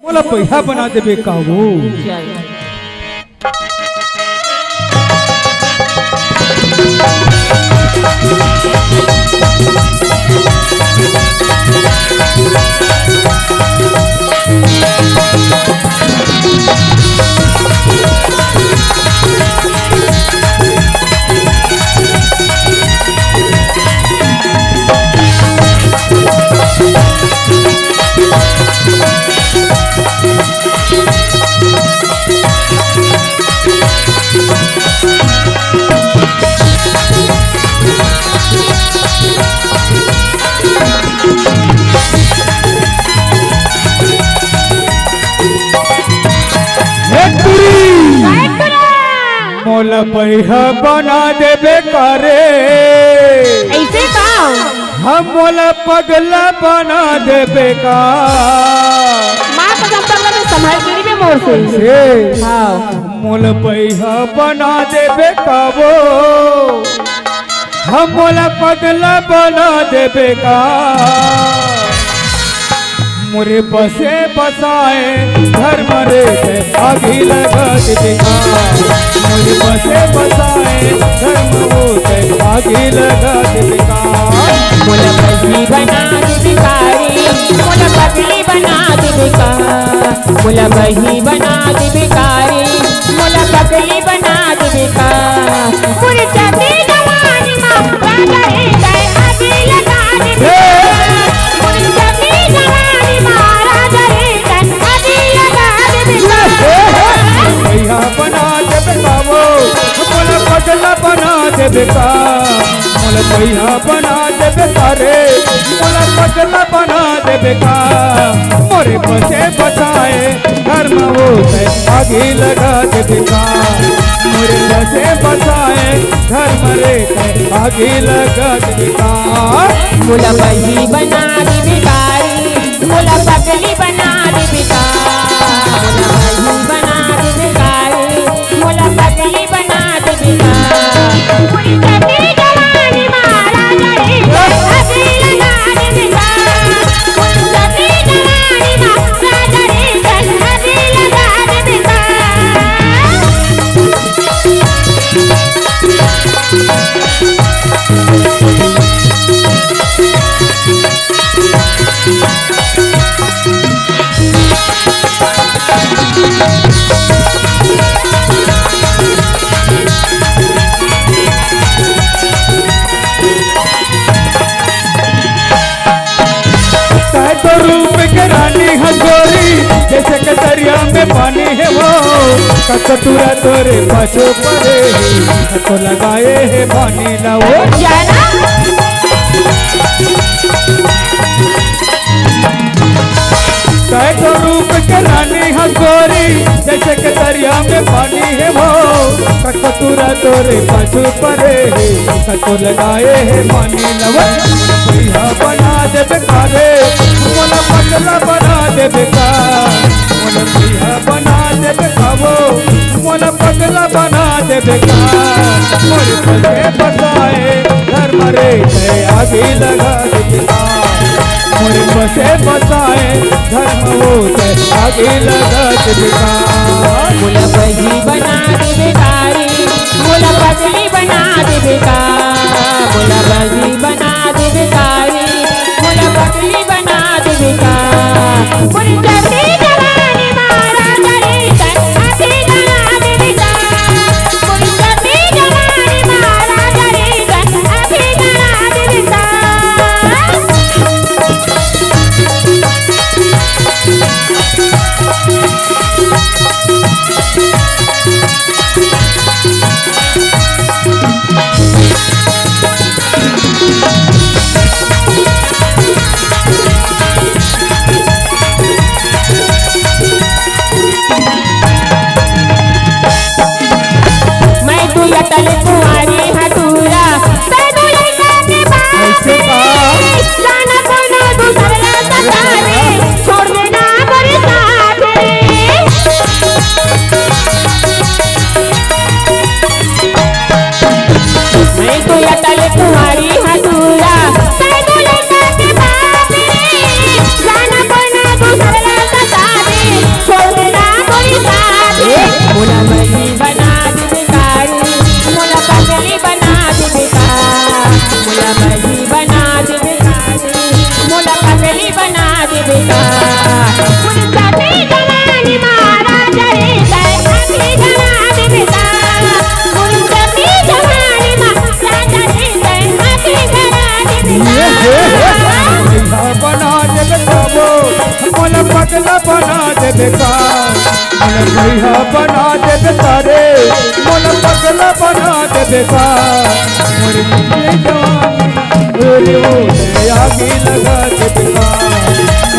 मोला पैसा बना देबे का वो मोला पैसा बना देबे करे ऐसे का हम मोला पगला बना देबे का माँ तो जब तक मैं संभाल के भी मोर से हाँ मोला पैसा बना देबे का वो हम मोला पगला बना देबे का मोरे बसे बसाए घर मरे से आगी लगा देबे का मोरे बसे बसाए घर मरो से आगी लगा देबे का मोला बजली बना दे भिखारी मोला पगली बना दे भिका मोला बही बना दे भिखारी मोला पगली बना दे भिका पूरी चली जवानी माँ राजा रे गए आगे लगा दे पूरी चली जवानी माँ राजा रे गए आगे लगा दे भैया बना देबे का वो मोला पगला बना देबे का मोला भैया बना देबे का रे मोला पगला बना देबे का मोरे बसे बसाए घर में वो से आगी लगा देबे का मोरे बसे बसाए घर मरे से आगी लगा देबे का मोला बही बना दे भिखारी मोला पगली बना दे भिका मोला बही बना दे भिखारी मोला पगली बना दे भिका पूरी चली जवानी माँ राजा रे आगे लगा दे भिका पूरी चली जवानी माँ राजा रे आगे लगा दे भिका तो रूप के रानी हजोरी जैसे के दरिया में पानी है वो कटुरा तोरे पाछो पड़े तो लगाए है पानी ना वो जाना तो रूप के रानी हजोरी जैसे के दरिया में पानी है वो कटुरा तोरे पाछो पड़े तो लगाए है पानी ना वो भैया बना देबे का रे मोला पगला बना देबे का मोला भैया बना देबे का वो मोला पगला बना देबे का मोरे बसे बसाए घर मरे से आगी लगा देबे का मोरे बसे बसाए घर मरो से आगी लगा देबे का मोला बही बना दे भिखारी मोला पगली बना दे भिका मोला बही बना दे भिखारी मोला पगली बना दे भिका पूरी चली जवानी माँ राजा रे आगे लगा दे भिका पूरी चली जवानी माँ राजा रे आगे लगा दे भिका मोला बही बना दे भिखारी मोला पगली बना दे भिखारी मुर्सती जवानी मारा जरे गए अखी बना दे भिखारी मुर्सती जवानी मारा जरे गए अखी बना दे भिखारी बना दे बेकाबो मोला पगला बना दे बेकार मोला भैया बना दे बेकारे मोला पगला बना दे बेकार मोरी जवानी आगे लगा दे बेकार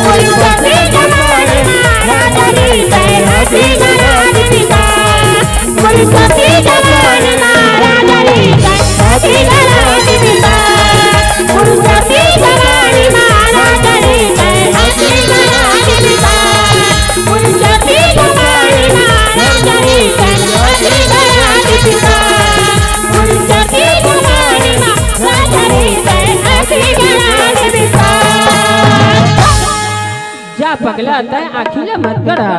मोरी मुर्सती जवानी मारा जरे गए अखी बना दे भिखारी मुर्सती जवानी मारा जरे गए अखी बना दे भिखारी मुर्सती जवानी मारा जरे गए अखी बना दे भिखारी मुर्सती जवानी मारा जरे गए अखी बना दे भिखारी मुर्सती जवानी मारा जरे गए अखी बना दे भिखारी जा पगला आता है आखिला मत करा।